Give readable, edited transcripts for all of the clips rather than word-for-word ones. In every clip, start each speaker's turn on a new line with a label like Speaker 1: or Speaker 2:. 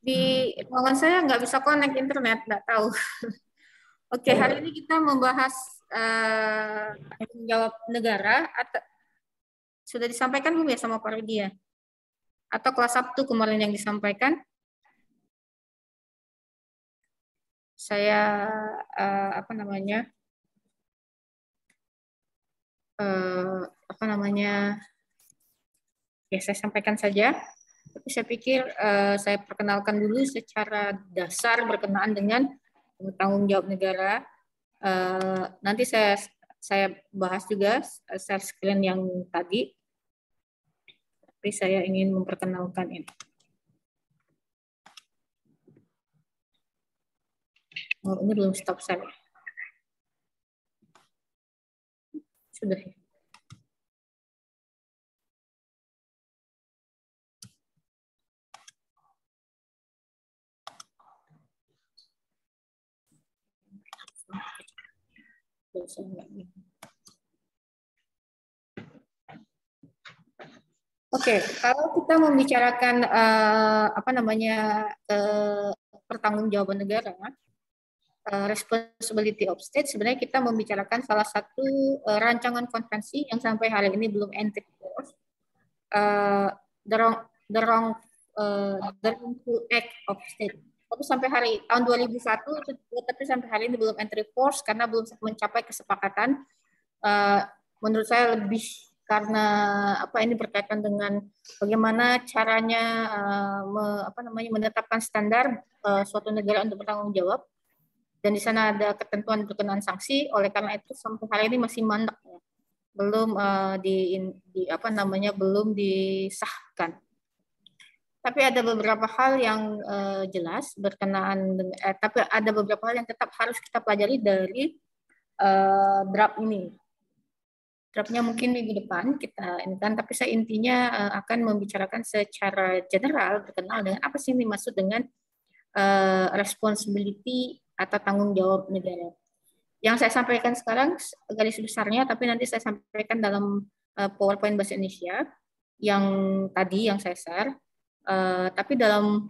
Speaker 1: Di ruangan saya nggak bisa connect internet, nggak tahu. Oke, hari ini kita membahas tanggung jawab negara. Atau, sudah disampaikan belum ya sama Pak Rudi ya? Atau kelas Sabtu kemarin yang disampaikan? Saya apa namanya? Apa namanya? Ya, saya sampaikan saja. Tapi saya pikir saya perkenalkan dulu secara dasar berkenaan dengan tanggung jawab negara. Nanti saya bahas juga share screen yang tadi. Tapi saya ingin memperkenalkan ini. Oh, ini belum stop saya. Sudah. Oke, kalau kita membicarakan apa namanya pertanggungjawaban negara, responsibility of state, sebenarnya kita membicarakan salah satu rancangan konvensi yang sampai hari ini belum entered force, the wrongful act of state. Tapi sampai hari tahun 2001, tapi sampai hari ini belum entry force karena belum mencapai kesepakatan. Menurut saya lebih karena apa ini berkaitan dengan bagaimana caranya menetapkan standar suatu negara untuk bertanggung jawab, dan di sana ada ketentuan berkenaan sanksi. Oleh karena itu sampai hari ini masih mandek, ya. Belum belum disahkan. Tapi ada beberapa hal yang jelas berkenaan dengan, tapi ada beberapa hal yang tetap harus kita pelajari dari draft ini. Draftnya mungkin minggu depan kita ini kan, tapi saya intinya akan membicarakan secara general berkenaan dengan apa sih yang dimaksud dengan responsibility atau tanggung jawab negara. Yang saya sampaikan sekarang garis besarnya, tapi nanti saya sampaikan dalam PowerPoint bahasa Indonesia yang tadi yang saya share. Tapi dalam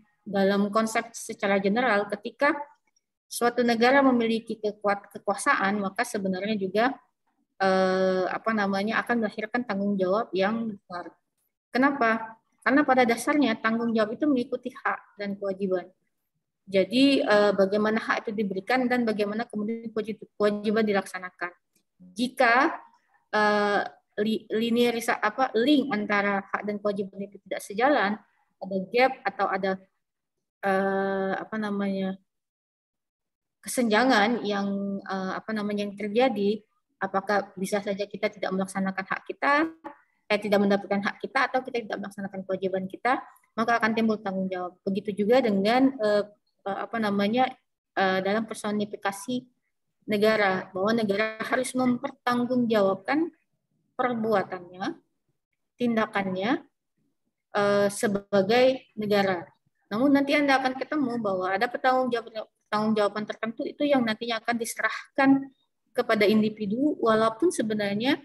Speaker 1: konsep secara general, ketika suatu negara memiliki kekuasaan, maka sebenarnya juga akan melahirkan tanggung jawab yang besar. Kenapa? Karena pada dasarnya tanggung jawab itu mengikuti hak dan kewajiban. Jadi bagaimana hak itu diberikan dan bagaimana kemudian kewajiban dilaksanakan. Jika link antara hak dan kewajiban itu tidak sejalan, ada gap atau ada kesenjangan yang yang terjadi, apakah bisa saja kita tidak melaksanakan hak kita, tidak mendapatkan hak kita, atau kita tidak melaksanakan kewajiban kita, maka akan timbul tanggung jawab. Begitu juga dengan dalam personifikasi negara, bahwa negara harus mempertanggungjawabkan perbuatannya, tindakannya sebagai negara. Namun nanti Anda akan ketemu bahwa ada pertanggungjawaban tertentu itu yang nantinya akan diserahkan kepada individu, walaupun sebenarnya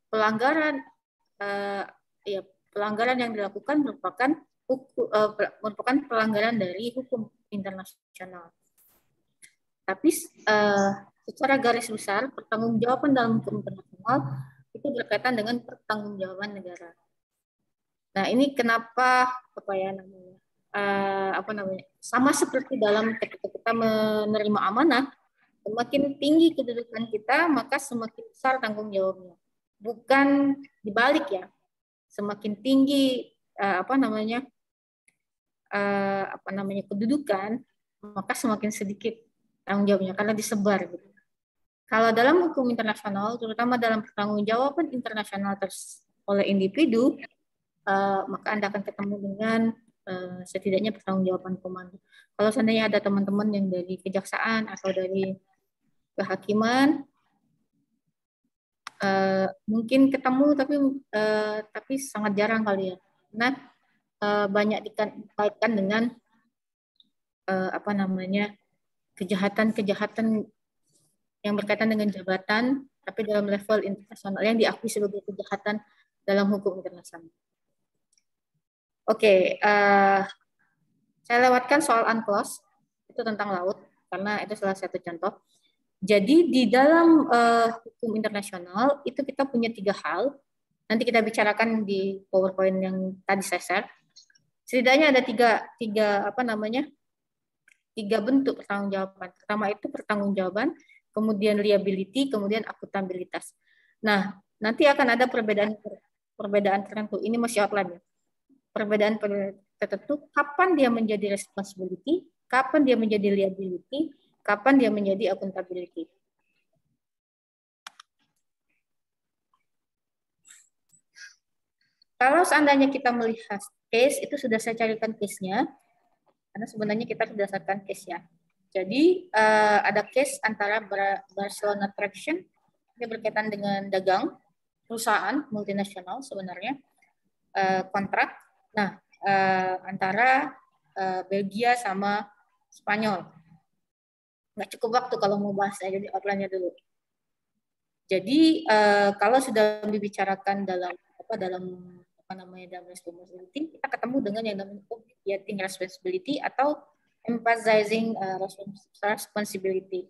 Speaker 1: pelanggaran yang dilakukan merupakan pelanggaran dari hukum internasional. Tapi secara garis besar pertanggungjawaban dalam hukum internasional itu berkaitan dengan pertanggungjawaban negara. Nah, ini kenapa sama seperti dalam ketika kita menerima amanah, semakin tinggi kedudukan kita, maka semakin besar tanggung jawabnya. Bukan dibalik, ya. Semakin tinggi kedudukan, maka semakin sedikit tanggung jawabnya karena disebar gitu. Kalau dalam hukum internasional, terutama dalam pertanggungjawaban internasional oleh individu, maka Anda akan ketemu dengan setidaknya pertanggungjawaban komando. Kalau seandainya ada teman-teman yang dari kejaksaan atau dari kehakiman, mungkin ketemu tapi sangat jarang kali ya. Nah, banyak dikaitkan dengan kejahatan-kejahatan yang berkaitan dengan jabatan, tapi dalam level internasional yang diakui sebagai kejahatan dalam hukum internasional. Oke, saya lewatkan soal UNCLOS itu tentang laut karena itu salah satu contoh. Jadi di dalam hukum internasional itu kita punya 3 hal. Nanti kita bicarakan di PowerPoint yang tadi saya share. Setidaknya ada tiga bentuk pertanggungjawaban. Pertama itu pertanggungjawaban, kemudian liability, kemudian akuntabilitas. Nah, nanti akan ada perbedaan tertentu. Ini masih outline ya. Perbedaan tertentu kapan dia menjadi responsibility, kapan dia menjadi liability, kapan dia menjadi accountability. Kalau seandainya kita melihat case, itu sudah saya carikan case-nya, karena sebenarnya kita berdasarkan case ya. Jadi ada case antara Barcelona Traction, ini berkaitan dengan dagang, perusahaan multinasional sebenarnya, kontrak. Nah, antara Belgia sama Spanyol. Nggak cukup waktu kalau mau bahas, jadi outline-nya dulu. Jadi kalau sudah dibicarakan dalam responsibility, kita ketemu dengan yang namanya objecting responsibility atau emphasizing responsibility.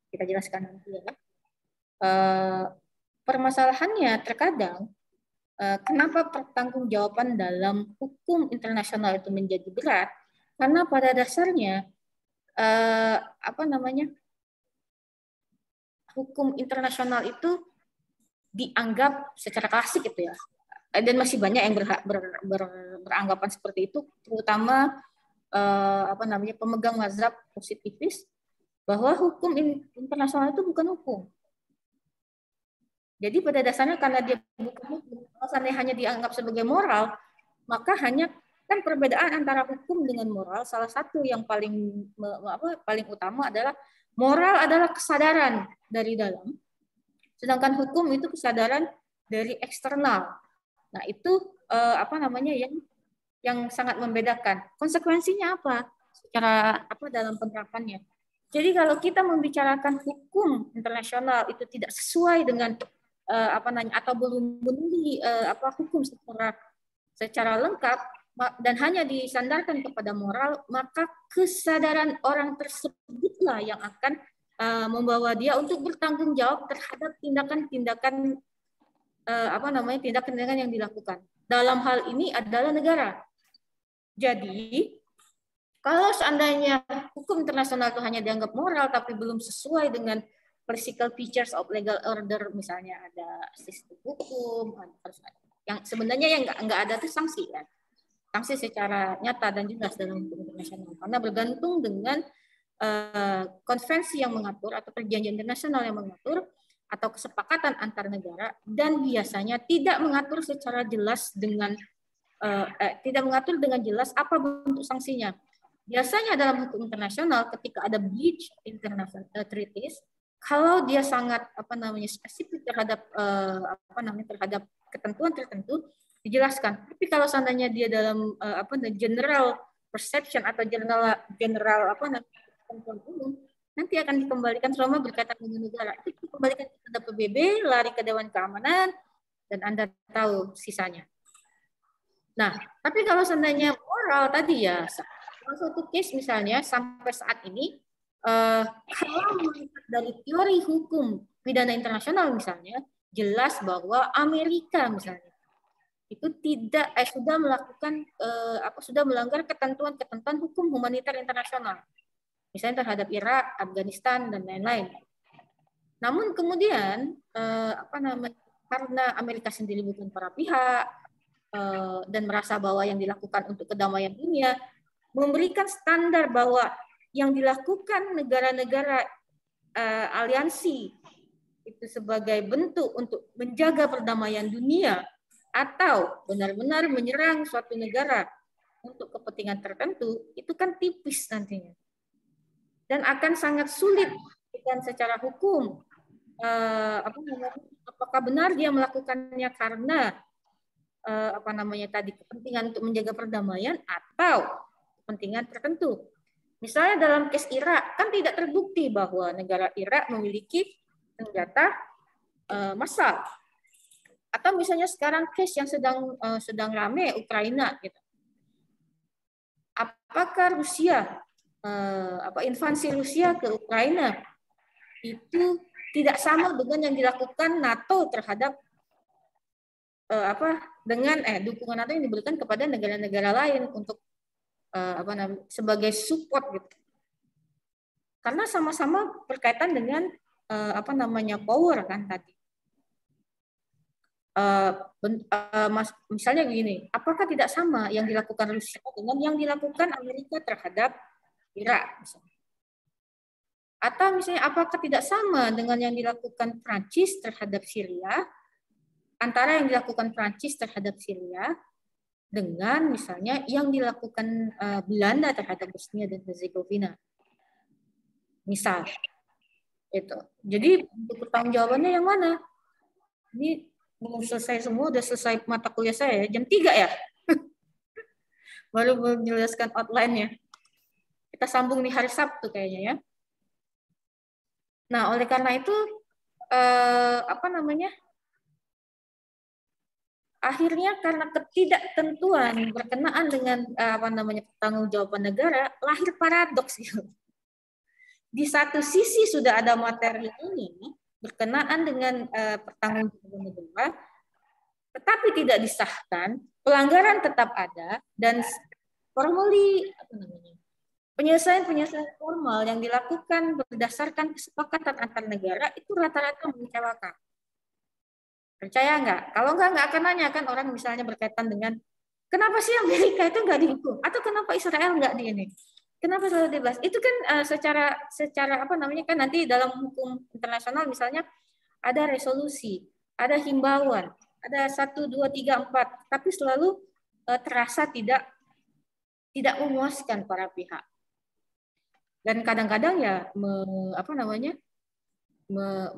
Speaker 1: Kita jelaskan nanti ya. Permasalahannya terkadang kenapa pertanggungjawaban dalam hukum internasional itu menjadi berat? Karena pada dasarnya hukum internasional itu dianggap secara klasik gitu ya. Dan masih banyak yang beranggapan seperti itu, terutama pemegang mazhab positivis, bahwa hukum internasional itu bukan hukum. Jadi pada dasarnya karena dia bukan hukum, alasannya hanya dianggap sebagai moral, maka hanya kan perbedaan antara hukum dengan moral, salah satu yang paling utama adalah moral adalah kesadaran dari dalam, sedangkan hukum itu kesadaran dari eksternal. Nah, itu yang sangat membedakan. Konsekuensinya apa? Secara dalam penerapannya. Jadi kalau kita membicarakan hukum internasional itu tidak sesuai dengan atau belum memenuhi hukum secara lengkap dan hanya disandarkan kepada moral, maka kesadaran orang tersebutlah yang akan membawa dia untuk bertanggung jawab terhadap tindakan-tindakan tindakan-tindakan yang dilakukan. Dalam hal ini adalah negara. Jadi, kalau seandainya hukum internasional itu hanya dianggap moral tapi belum sesuai dengan practical features of legal order, misalnya ada sistem hukum, yang sebenarnya yang nggak ada itu sanksi ya. Sanksi secara nyata dan jelas dalam hukum internasional. Karena bergantung dengan konvensi yang mengatur atau perjanjian internasional yang mengatur atau kesepakatan antar negara, dan biasanya tidak mengatur secara jelas dengan apa bentuk sanksinya. Biasanya dalam hukum internasional ketika ada breach international treaties, kalau dia sangat spesifik terhadap terhadap ketentuan tertentu dijelaskan. Tapi kalau seandainya dia dalam general perception atau general ketentuan umum, nanti akan dikembalikan selama berkaitan dengan negara. Itu dikembalikan ke PBB, lari ke Dewan Keamanan, dan Anda tahu sisanya. Nah, tapi kalau seandainya moral tadi ya, suatu case misalnya sampai saat ini, kalau melihat dari teori hukum pidana internasional misalnya, jelas bahwa Amerika misalnya itu sudah melanggar ketentuan hukum humanitar internasional. Misalnya terhadap Irak, Afghanistan, dan lain-lain. Namun kemudian karena Amerika sendiri bukan para pihak dan merasa bahwa yang dilakukan untuk kedamaian dunia, memberikan standar bahwa yang dilakukan negara-negara aliansi itu sebagai bentuk untuk menjaga perdamaian dunia atau benar-benar menyerang suatu negara untuk kepentingan tertentu, itu kan tipis nantinya. Dan akan sangat sulit dan secara hukum apakah benar dia melakukannya karena kepentingan untuk menjaga perdamaian atau kepentingan tertentu. Misalnya dalam case Irak kan tidak terbukti bahwa negara Irak memiliki senjata massal. Atau misalnya sekarang case yang sedang ramai Ukraina gitu. apakah Rusia invasi Rusia ke Ukraina itu tidak sama dengan yang dilakukan NATO terhadap dukungan NATO yang diberikan kepada negara-negara lain untuk sebagai support gitu. Karena sama-sama berkaitan dengan power kan tadi. Misalnya begini, apakah tidak sama yang dilakukan Rusia dengan yang dilakukan Amerika terhadap Irak? Misalnya. Atau misalnya apakah tidak sama dengan yang dilakukan Prancis terhadap Syria, antara yang dilakukan Prancis terhadap Syria dengan misalnya yang dilakukan Belanda terhadap Bosnia dan Herzegovina, misal itu. Jadi untuk pertanggungjawabannya yang mana? Ini belum selesai semua, udah selesai mata kuliah saya jam 3 ya. Baru menjelaskan outline-nya. Kita sambung di hari Sabtu kayaknya ya. Nah, oleh karena itu akhirnya karena ketidaktentuan berkenaan dengan pertanggungjawaban negara, lahir paradoks gitu. Di satu sisi sudah ada materi ini berkenaan dengan pertanggungjawaban negara, tetapi tidak disahkan, pelanggaran tetap ada, dan penyelesaian formal yang dilakukan berdasarkan kesepakatan antar negara itu rata-rata mengecewakan. Percaya nggak? Kalau nggak akan nanya kan orang misalnya berkaitan dengan kenapa sih Amerika itu nggak dihukum atau kenapa Israel nggak di ini? Kenapa selalu dibahas? Itu kan secara kan nanti dalam hukum internasional misalnya ada resolusi, ada himbauan, ada 1, 2, 3, 4, tapi selalu terasa tidak memuaskan para pihak. Dan kadang-kadang ya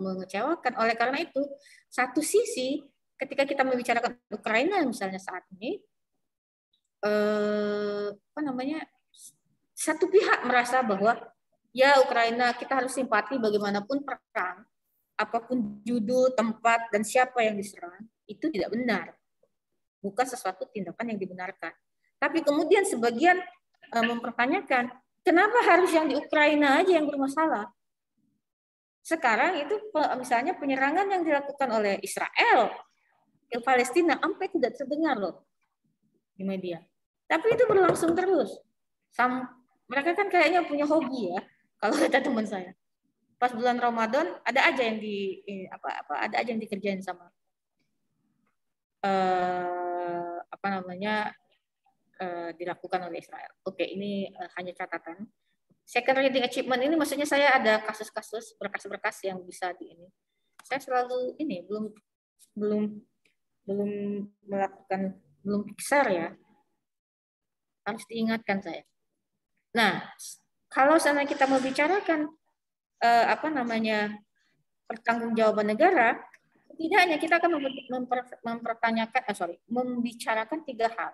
Speaker 1: mengecewakan. Oleh karena itu, satu sisi ketika kita membicarakan Ukraina misalnya saat ini, satu pihak merasa bahwa ya Ukraina kita harus simpati bagaimanapun perang, apapun judul, tempat, dan siapa yang diserang, itu tidak benar. Bukan sesuatu tindakan yang dibenarkan. Tapi kemudian sebagian mempertanyakan, kenapa harus yang di Ukraina aja yang bermasalah? Sekarang itu misalnya penyerangan yang dilakukan oleh Israel ke Palestina sampai tidak terdengar loh di media. Tapi itu berlangsung terus. Mereka kan kayaknya punya hobi ya, kalau kata teman saya. Pas bulan Ramadan ada aja yang dikerjain sama dilakukan oleh Israel. Oke, ini hanya catatan. Second reading achievement ini maksudnya saya ada kasus-kasus, berkas-berkas yang bisa di ini. Saya selalu ini belum melakukan, belum share ya. Harus diingatkan saya. Nah, kalau sana kita membicarakan pertanggungjawaban negara, setidaknya kita akan membicarakan 3 hal.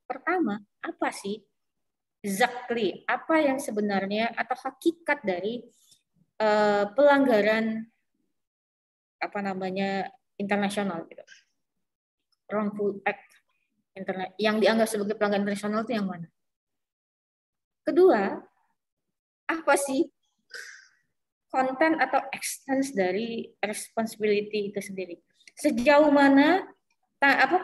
Speaker 1: Pertama, apa sih exactly apa yang sebenarnya atau hakikat dari pelanggaran internasional gitu. Wrongful act yang dianggap sebagai pelanggaran internasional itu yang mana? Kedua, apa sih konten atau extent dari responsibility itu sendiri? Sejauh mana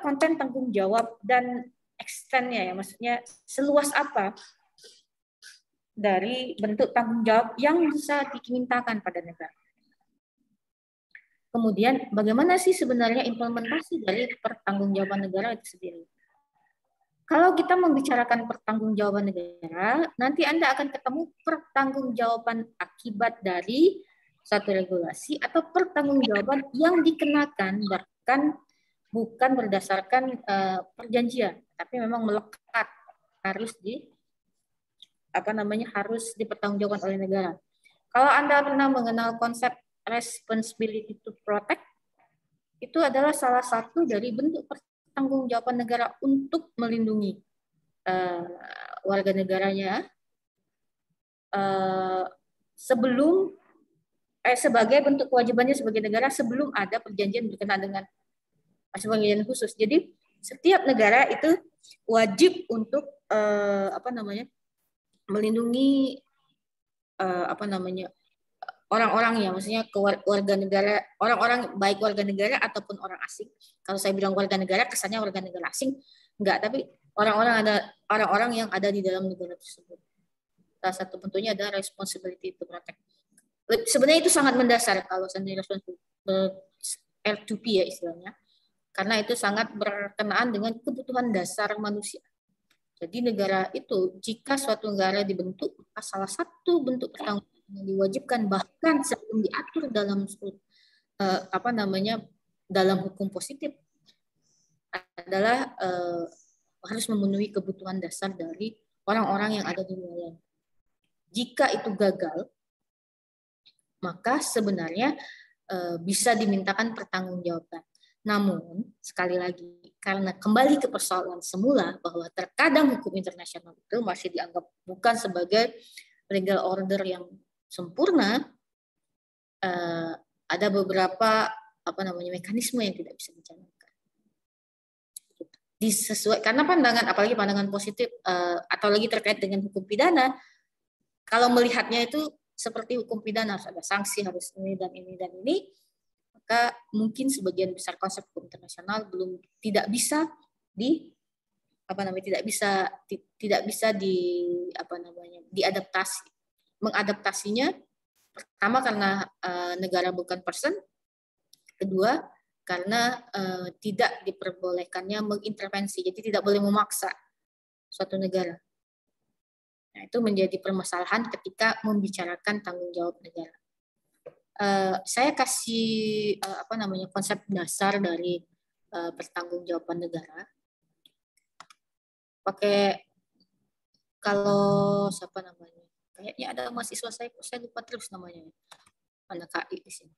Speaker 1: konten tanggung jawab dan extend-nya ya, maksudnya seluas apa dari bentuk tanggung jawab yang bisa dimintakan pada negara. Kemudian bagaimana sih sebenarnya implementasi dari pertanggungjawaban negara itu sendiri. Kalau kita membicarakan pertanggungjawaban negara, nanti Anda akan ketemu pertanggungjawaban akibat dari satu regulasi atau pertanggungjawaban yang dikenakan bahkan bukan berdasarkan perjanjian, tapi memang melekat harus dipertanggungjawabkan oleh negara. Kalau Anda pernah mengenal konsep responsibility to protect, itu adalah salah satu dari bentuk pertanggungjawaban negara untuk melindungi warga negaranya sebagai bentuk kewajibannya sebagai negara sebelum ada perjanjian berkenaan dengan perjanjian khusus. Jadi setiap negara itu wajib untuk melindungi orang-orang, ya, maksudnya warga negara, orang-orang baik warga negara ataupun orang asing. Kalau saya bilang warga negara, kesannya warga negara asing, enggak, tapi orang-orang yang ada di dalam negara tersebut. Salah satu bentuknya adalah responsibility to protect. Sebenarnya itu sangat mendasar kalau seandainya R2P ya istilahnya, karena itu sangat berkenaan dengan kebutuhan dasar manusia. Jadi negara itu, jika suatu negara dibentuk, maka salah satu bentuk pertanggungjawaban yang diwajibkan bahkan sebelum diatur dalam dalam hukum positif adalah harus memenuhi kebutuhan dasar dari orang-orang yang ada di wilayah. Jika itu gagal, maka sebenarnya bisa dimintakan pertanggungjawaban. Namun, sekali lagi, karena kembali ke persoalan semula bahwa terkadang hukum internasional itu masih dianggap bukan sebagai legal order yang sempurna, ada beberapa mekanisme yang tidak bisa dijalankan. Karena apalagi pandangan positif atau lagi terkait dengan hukum pidana, kalau melihatnya itu seperti hukum pidana, harus ada sanksi, harus ini dan ini dan ini, maka mungkin sebagian besar konsep hukum internasional tidak bisa diadaptasi. Mengadaptasinya pertama karena negara bukan person, kedua karena tidak diperbolehkannya mengintervensi, jadi tidak boleh memaksa suatu negara. Nah, itu menjadi permasalahan ketika membicarakan tanggung jawab negara. Saya kasih konsep dasar dari pertanggungjawaban negara. Kalau kayaknya ada mahasiswa saya lupa terus namanya, anak KI di sini.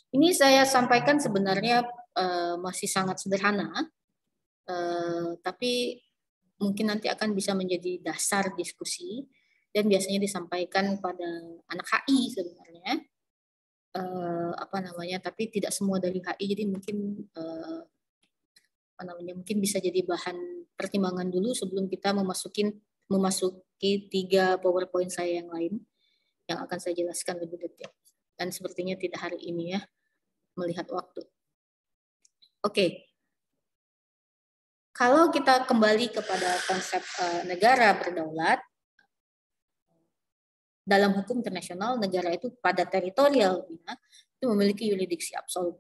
Speaker 1: Ini saya sampaikan sebenarnya masih sangat sederhana, tapi mungkin nanti akan bisa menjadi dasar diskusi dan biasanya disampaikan pada anak HI sebenarnya, tapi tidak semua dari HI, jadi mungkin mungkin bisa jadi bahan pertimbangan dulu sebelum kita memasuki 3 PowerPoint saya yang lain yang akan saya jelaskan lebih detail. Dan sepertinya tidak hari ini ya, melihat waktu. Oke. Kalau kita kembali kepada konsep negara berdaulat, dalam hukum internasional negara itu pada teritorialnya itu memiliki yurisdiksi absolut.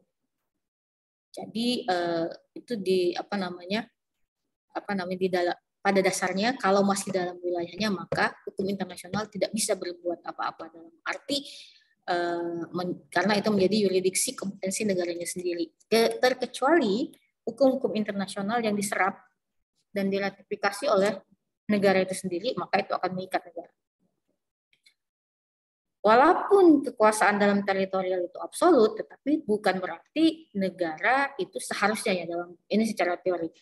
Speaker 1: Jadi itu pada dasarnya kalau masih dalam wilayahnya maka hukum internasional tidak bisa berbuat apa-apa, dalam arti karena itu menjadi yurisdiksi kompetensi negaranya sendiri. Terkecuali hukum-hukum internasional yang diserap dan diratifikasi oleh negara itu sendiri, maka itu akan mengikat negara. Walaupun kekuasaan dalam teritorial itu absolut, tetapi bukan berarti negara itu seharusnya, ya, dalam ini secara teori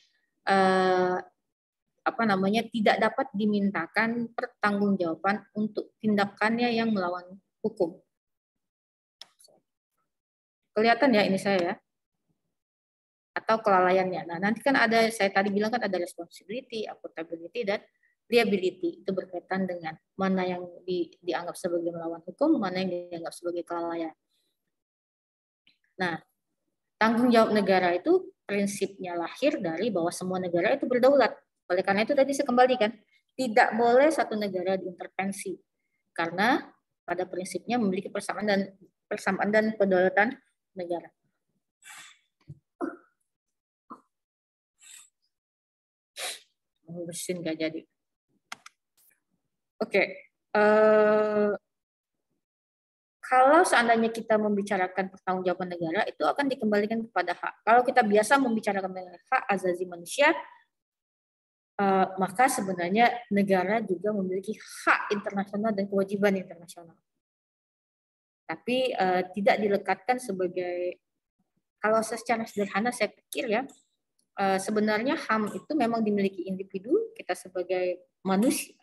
Speaker 1: tidak dapat dimintakan pertanggungjawaban untuk tindakannya yang melawan hukum. Kelihatan ya ini saya ya? Atau kelalaiannya. Nah, nanti kan ada, saya tadi bilang kan ada responsibility, accountability, dan liability. Itu berkaitan dengan mana yang dianggap sebagai melawan hukum, mana yang dianggap sebagai kelalaian. Nah, tanggung jawab negara itu prinsipnya lahir dari bahwa semua negara itu berdaulat. Oleh karena itu tadi saya kembalikan, tidak boleh satu negara diintervensi. Karena pada prinsipnya memiliki persamaan dan kedaulatan negara. Bersin nggak jadi. Oke. Kalau seandainya kita membicarakan pertanggungjawaban negara, itu akan dikembalikan kepada hak. Kalau kita biasa membicarakan mengenai hak asasi manusia, maka sebenarnya negara juga memiliki hak internasional dan kewajiban internasional. Tapi tidak dilekatkan sebagai, kalau secara sederhana saya pikir ya, sebenarnya HAM itu memang dimiliki individu, kita sebagai manusia,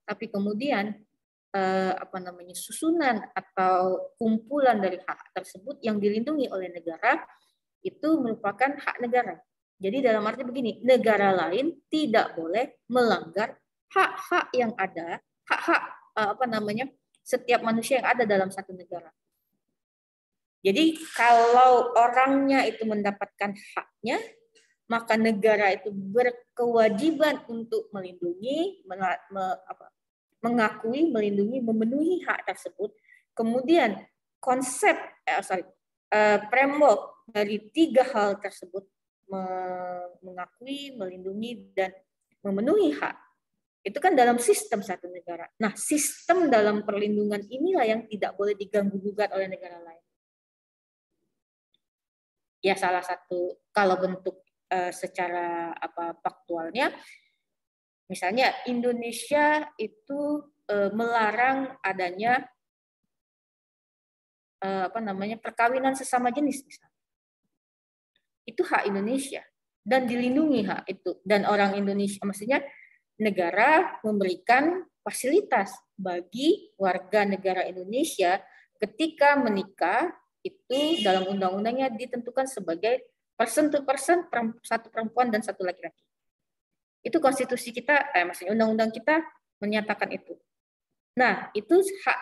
Speaker 1: tapi kemudian susunan atau kumpulan dari hak tersebut yang dilindungi oleh negara itu merupakan hak negara. Jadi dalam arti begini, negara lain tidak boleh melanggar hak-hak yang ada, hak-hak setiap manusia yang ada dalam satu negara. Jadi kalau orangnya itu mendapatkan haknya, maka negara itu berkewajiban untuk melindungi, mengakui, melindungi, memenuhi hak tersebut. Kemudian konsep framework dari 3 hal tersebut, mengakui, melindungi, dan memenuhi hak, itu kan dalam sistem satu negara. Nah, sistem dalam perlindungan inilah yang tidak boleh diganggu-gugat oleh negara lain. Ya, salah satu kalau bentuk secara faktualnya, misalnya Indonesia itu melarang adanya perkawinan sesama jenis, misalnya. Itu hak Indonesia dan dilindungi hak itu, dan orang Indonesia, maksudnya negara memberikan fasilitas bagi warga negara Indonesia ketika menikah, itu dalam undang-undangnya ditentukan sebagai person to person, satu perempuan dan satu laki-laki. Itu konstitusi kita, maksudnya undang-undang kita menyatakan itu. Nah, itu hak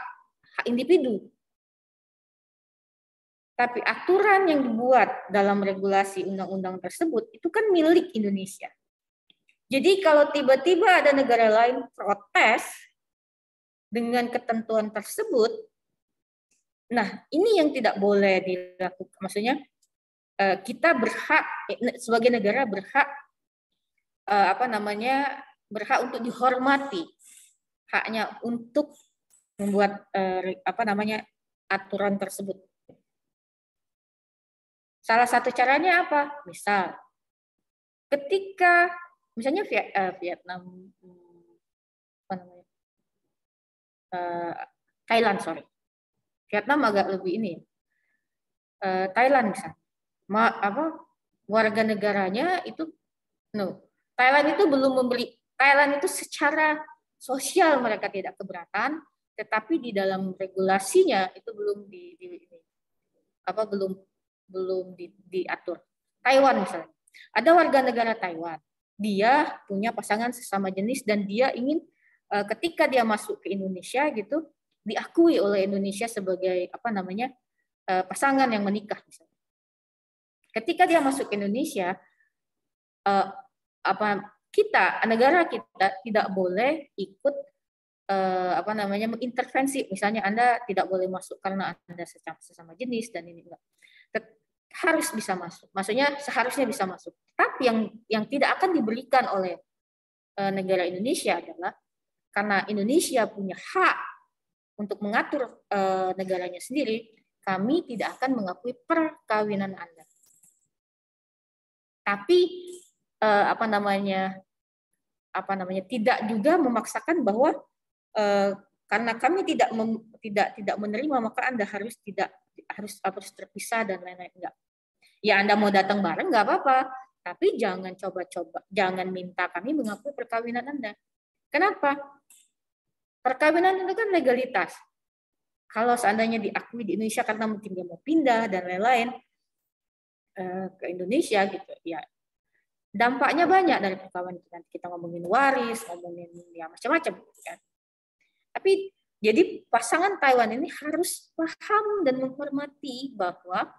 Speaker 1: individu. Tapi aturan yang dibuat dalam regulasi undang-undang tersebut itu kan milik Indonesia. Jadi kalau tiba-tiba ada negara lain protes dengan ketentuan tersebut, nah ini yang tidak boleh dilakukan. Maksudnya kita berhak, sebagai negara berhak berhak untuk dihormati, haknya untuk membuat aturan tersebut. Salah satu caranya apa? Misal ketika misalnya Vietnam, Thailand, Vietnam agak lebih ini. Thailand misalnya, warga negaranya itu, Thailand itu belum memberi, Thailand itu secara sosial mereka tidak keberatan, tetapi di dalam regulasinya itu belum diatur. Taiwan misalnya, ada warga negara Taiwan, dia punya pasangan sesama jenis dan dia ingin ketika dia masuk ke Indonesia gitu diakui oleh Indonesia sebagai pasangan yang menikah misalnya. Ketika dia masuk ke Indonesia, negara kita tidak boleh ikut mengintervensi, misalnya Anda tidak boleh masuk karena Anda sesama jenis dan ini enggak. Harus bisa masuk, maksudnya seharusnya bisa masuk. Tapi yang tidak akan diberikan oleh negara Indonesia adalah karena Indonesia punya hak untuk mengatur negaranya sendiri, kami tidak akan mengakui perkawinan Anda. Tapi tidak juga memaksakan bahwa karena kami tidak menerima maka Anda harus terpisah dan lain-lain, enggak. Ya Anda mau datang bareng nggak apa-apa, tapi jangan jangan minta kami mengakui perkawinan Anda. Kenapa? Perkawinan itu kan legalitas. Kalau seandainya diakui di Indonesia karena mungkin dia mau pindah dan lain-lain ke Indonesia gitu, ya dampaknya banyak dari perkawinan. Nanti kita ngomongin waris, ngomongin ya macam-macam. Ya. Tapi jadi pasangan Taiwan ini harus paham dan menghormati bahwa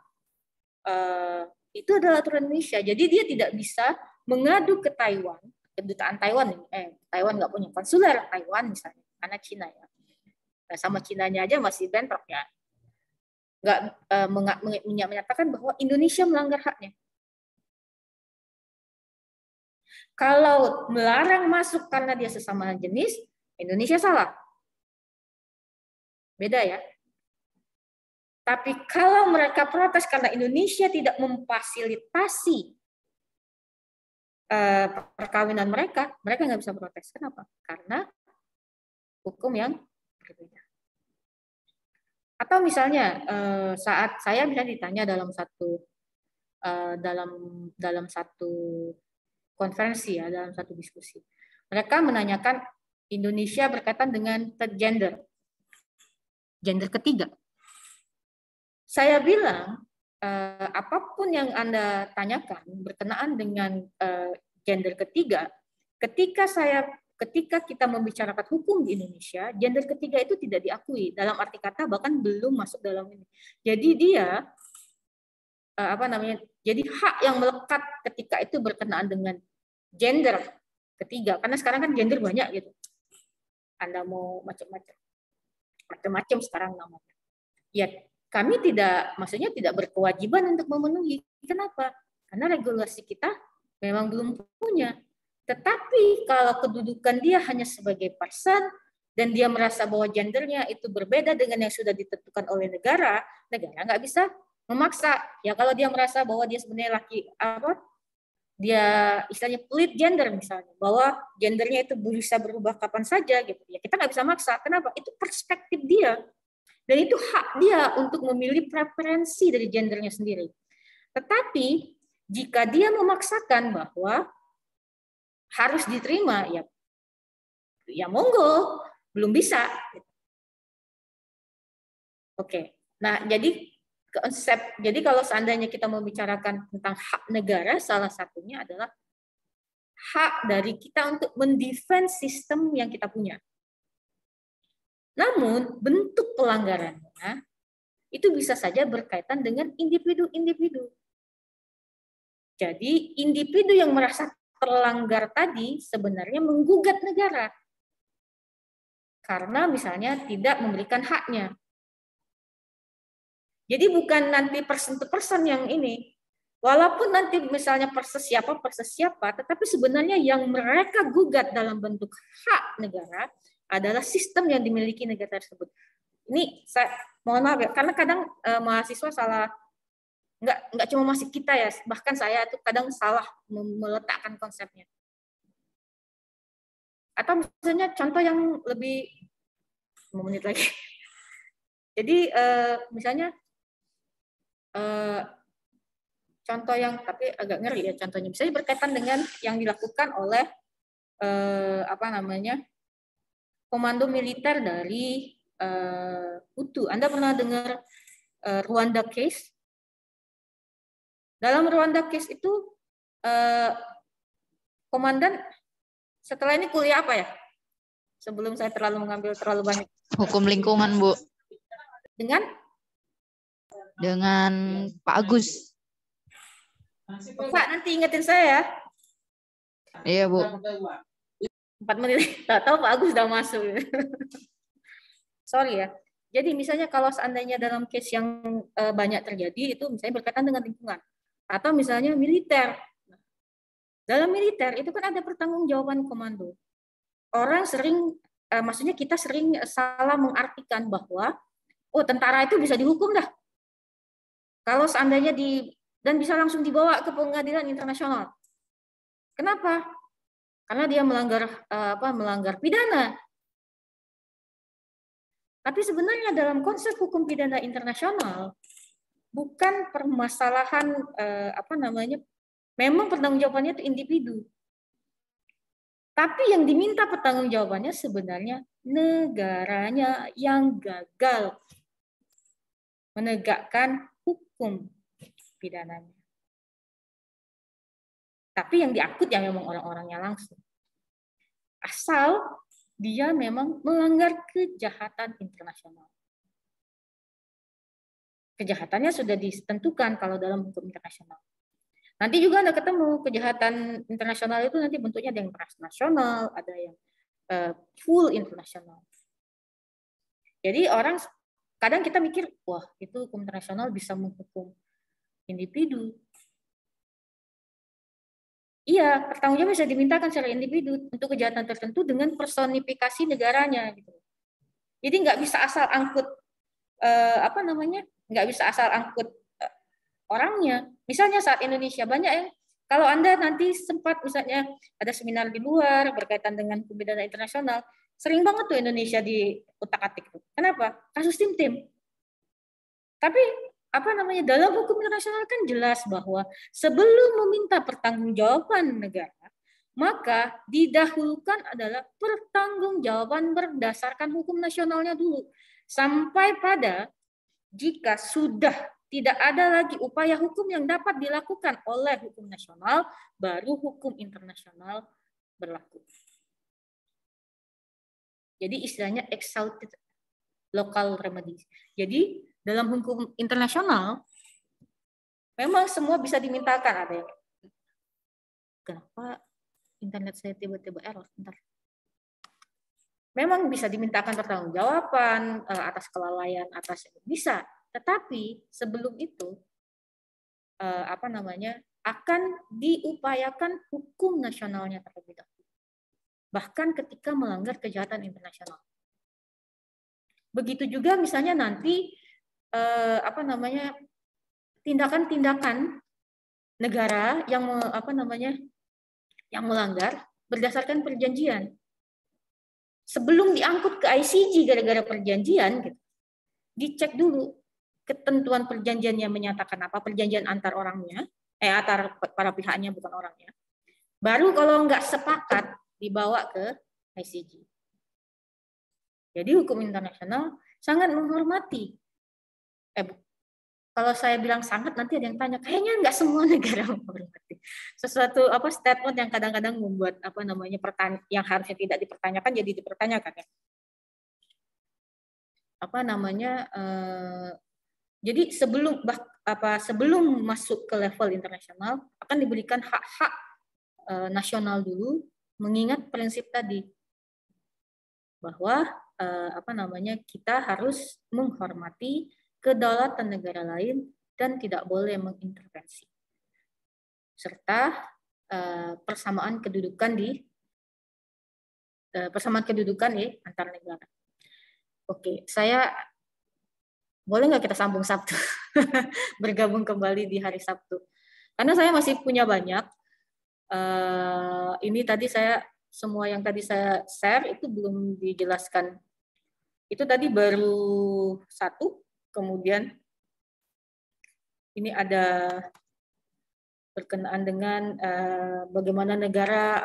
Speaker 1: itu adalah aturan Indonesia. Jadi dia tidak bisa mengadu ke Taiwan, kedutaan Taiwan. Taiwan nggak punya konsuler Taiwan misalnya, karena Cina ya. Nah, sama Cinanya aja masih bentrok ya. Nggak menyatakan bahwa Indonesia melanggar haknya. Kalau melarang masuk karena dia sesama jenis, Indonesia salah. Beda ya. Tapi kalau mereka protes karena Indonesia tidak memfasilitasi perkawinan mereka nggak bisa protes. Kenapa? Karena hukum yang berbeda. Atau misalnya saat saya bisa ditanya dalam satu konferensi ya, dalam satu diskusi, mereka menanyakan Indonesia berkaitan dengan gender ketiga. Saya bilang apapun yang Anda tanyakan berkenaan dengan gender ketiga, ketika kita membicarakan hukum di Indonesia, gender ketiga itu tidak diakui dalam arti kata, bahkan belum masuk dalam ini. Jadi dia jadi hak yang melekat ketika itu berkenaan dengan gender ketiga, karena sekarang kan gender banyak gitu. Anda mau macam-macam sekarang namanya. Ya, kami maksudnya tidak berkewajiban untuk memenuhi. Kenapa? Karena regulasi kita memang belum punya. Tetapi kalau kedudukan dia hanya sebagai person dan dia merasa bahwa gendernya itu berbeda dengan yang sudah ditentukan oleh negara nggak bisa memaksa. Ya kalau dia merasa bahwa dia sebenarnya dia istilahnya fluid gender misalnya, bahwa gendernya itu bisa berubah kapan saja gitu. Ya kita nggak bisa maksa. Kenapa? Itu perspektif dia. Dan itu hak dia untuk memilih preferensi dari gendernya sendiri. Tetapi jika dia memaksakan bahwa harus diterima, ya monggo, belum bisa. Oke. Nah, jadi kalau seandainya kita membicarakan tentang hak negara, salah satunya adalah hak dari kita untuk mendefense sistem yang kita punya. Namun, bentuk pelanggarannya itu bisa saja berkaitan dengan individu-individu. Jadi, individu yang merasa terlanggar tadi sebenarnya menggugat negara. Karena misalnya tidak memberikan haknya. Jadi bukan nanti person to person yang ini. Walaupun nanti misalnya perses siapa, tetapi sebenarnya yang mereka gugat dalam bentuk hak negara adalah sistem yang dimiliki negara tersebut. Ini saya mohon maaf ya, karena kadang mahasiswa salah, nggak cuma masih kita ya, bahkan saya itu kadang salah meletakkan konsepnya. Atau misalnya contoh yang lebih 5 menit lagi. Jadi misalnya contoh yang tapi agak ngeri ya contohnya, misalnya berkaitan dengan yang dilakukan oleh komando militer dari Hutu. Anda pernah dengar Rwanda case? Dalam Rwanda case itu komandan setelah ini kuliah apa ya? Sebelum saya mengambil terlalu banyak.
Speaker 2: Hukum lingkungan, Bu.
Speaker 1: Dengan
Speaker 2: Pak Agus.
Speaker 1: Pak, nanti ingetin saya ya.
Speaker 2: Iya, Bu.
Speaker 1: 4 menit. Tak tahu Pak Agus sudah masuk. Sorry ya. Jadi misalnya kalau seandainya dalam case yang banyak terjadi itu misalnya berkaitan dengan lingkungan atau misalnya militer. Dalam militer itu kan ada pertanggungjawaban komando. Orang sering maksudnya kita sering salah mengartikan bahwa tentara itu bisa dihukum dah. Kalau seandainya dan bisa langsung dibawa ke pengadilan internasional. Kenapa? Karena dia melanggar pidana. Tapi sebenarnya dalam konsep hukum pidana internasional bukan permasalahan memang pertanggungjawabannya itu individu. Tapi yang diminta pertanggungjawabannya sebenarnya negaranya yang gagal menegakkan hukum pidananya. Tapi yang diangkut ya memang orang-orangnya langsung. Asal dia memang melanggar kejahatan internasional. Kejahatannya sudah ditentukan kalau dalam hukum internasional. Nanti juga Anda ketemu kejahatan internasional itu nanti bentuknya ada yang transnasional, ada yang full internasional. Jadi orang kadang kita mikir, wah itu hukum internasional bisa menghukum individu. Iya, pertanggungjawaban bisa dimintakan secara individu untuk kejahatan tertentu dengan personifikasi negaranya. Gitu. Jadi nggak bisa asal angkut nggak bisa asal angkut orangnya. Misalnya saat Indonesia banyak yang kalau Anda nanti sempat misalnya ada seminar di luar berkaitan dengan hukum pidana internasional, sering banget tuh Indonesia di utak-atik tuh. Kenapa? Kasus tim-tim. Tapi dalam hukum internasional kan jelas bahwa sebelum meminta pertanggungjawaban negara, maka didahulukan adalah pertanggungjawaban berdasarkan hukum nasionalnya dulu. Sampai pada jika sudah tidak ada lagi upaya hukum yang dapat dilakukan oleh hukum nasional, baru hukum internasional berlaku. Jadi istilahnya exalted local remedies. Jadi dalam hukum internasional memang semua bisa dimintakan. Ada yang, kenapa internet saya tiba-tiba error? Bentar. Memang bisa dimintakan pertanggungjawaban atas kelalaian, atas bisa. Tetapi sebelum itu akan diupayakan hukum nasionalnya terlebih dahulu. Bahkan ketika melanggar kejahatan internasional. Begitu juga misalnya nanti tindakan-tindakan negara yang yang melanggar berdasarkan perjanjian. Sebelum diangkut ke ICJ gara-gara perjanjian, gitu, dicek dulu ketentuan perjanjiannya menyatakan apa, perjanjian antar orangnya, antar para pihaknya bukan orangnya. Baru kalau nggak sepakat dibawa ke ICJ. Jadi hukum internasional sangat menghormati. Kalau saya bilang sangat, nanti ada yang tanya, kayaknya nggak semua negara menghormati. Sesuatu statement yang kadang-kadang membuat yang harusnya tidak dipertanyakan jadi dipertanyakan ya. Jadi sebelum masuk ke level internasional akan diberikan hak-hak nasional dulu, mengingat prinsip tadi bahwa kita harus menghormati kedaulatan negara lain dan tidak boleh mengintervensi, serta persamaan kedudukan di antar negara. Oke, boleh nggak kita sambung Sabtu? Bergabung kembali di hari Sabtu. Karena saya masih punya banyak. Ini tadi semua yang tadi saya share itu belum dijelaskan. Itu tadi baru satu. Kemudian ini ada berkenaan dengan bagaimana negara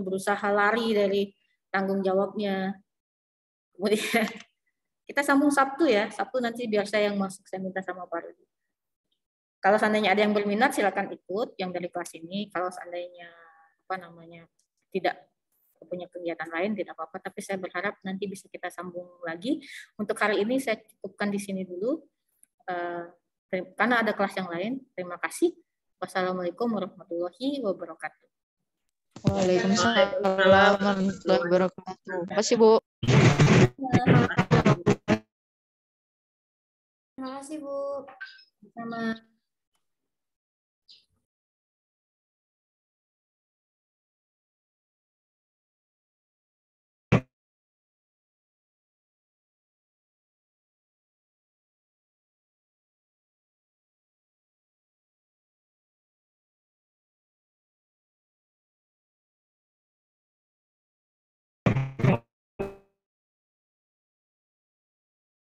Speaker 1: berusaha lari dari tanggung jawabnya. Kemudian kita sambung Sabtu ya. Sabtu nanti biar saya yang masuk, saya minta sama Pak Rudi. Kalau seandainya ada yang berminat silakan ikut yang dari kelas ini. Kalau seandainya tidak punya kegiatan lain tidak apa-apa, tapi saya berharap nanti bisa kita sambung lagi. Untuk hari ini saya cukupkan di sini dulu. Karena ada kelas yang lain. Terima kasih. Wassalamualaikum warahmatullahi wabarakatuh.
Speaker 2: Waalaikumsalam warahmatullahi wabarakatuh. Terima kasih, Bu.
Speaker 1: Terima kasih, Bu. Sama.